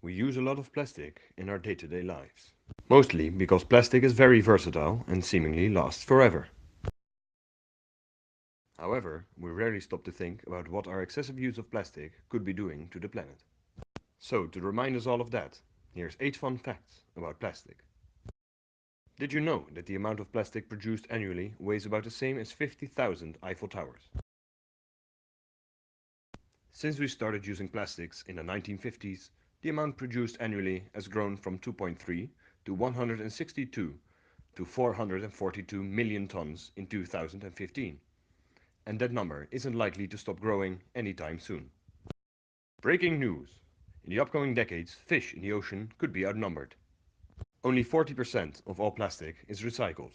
We use a lot of plastic in our day-to-day lives. Mostly because plastic is very versatile and seemingly lasts forever. However, we rarely stop to think about what our excessive use of plastic could be doing to the planet. So, to remind us all of that, here's 8 fun facts about plastic. Did you know that the amount of plastic produced annually weighs about the same as 50,000 Eiffel Towers? Since we started using plastics in the 1950s, the amount produced annually has grown from 2.3 to 162 to 442 million tons in 2015. And that number isn't likely to stop growing anytime soon. Breaking news! In the upcoming decades, fish in the ocean could be outnumbered. Only 40% of all plastic is recycled.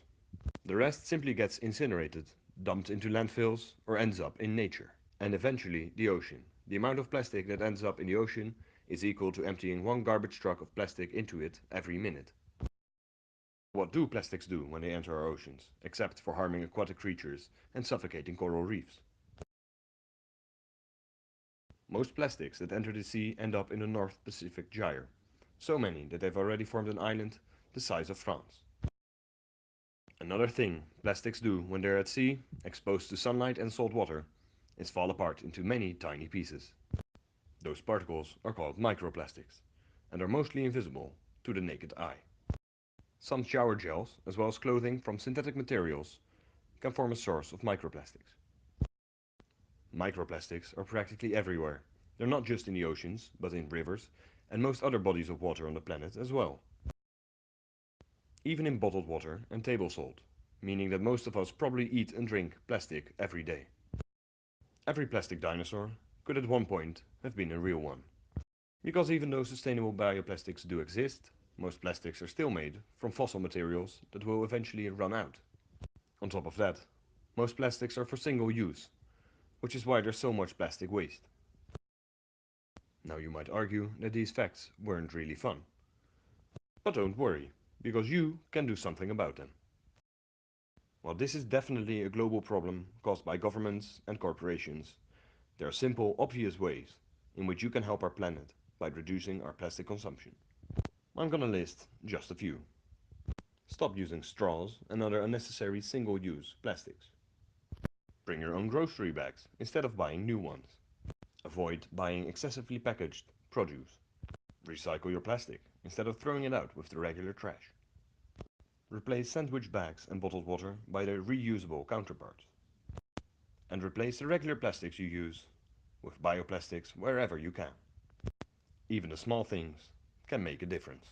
The rest simply gets incinerated, dumped into landfills, or ends up in nature. And eventually, the ocean. The amount of plastic that ends up in the ocean is equal to emptying one garbage truck of plastic into it every minute. What do plastics do when they enter our oceans, except for harming aquatic creatures and suffocating coral reefs? Most plastics that enter the sea end up in the North Pacific Gyre, so many that they've already formed an island the size of France. Another thing plastics do when they're at sea, exposed to sunlight and salt water, is fall apart into many tiny pieces. Those particles are called microplastics, and are mostly invisible to the naked eye. Some shower gels, as well as clothing from synthetic materials, can form a source of microplastics. Microplastics are practically everywhere. They're not just in the oceans, but in rivers and most other bodies of water on the planet as well. Even in bottled water and table salt, meaning that most of us probably eat and drink plastic every day. Every plastic dinosaur could at one point have been a real one. Because even though sustainable bioplastics do exist, most plastics are still made from fossil materials that will eventually run out. On top of that, most plastics are for single use, which is why there's so much plastic waste. Now you might argue that these facts weren't really fun. But don't worry, because you can do something about them. While this is definitely a global problem caused by governments and corporations, there are simple, obvious ways in which you can help our planet by reducing our plastic consumption. I'm gonna list just a few. Stop using straws and other unnecessary single-use plastics. Bring your own grocery bags instead of buying new ones. Avoid buying excessively packaged produce. Recycle your plastic instead of throwing it out with the regular trash. Replace sandwich bags and bottled water by their reusable counterparts. And replace the regular plastics you use with bioplastics wherever you can. Even the small things can make a difference.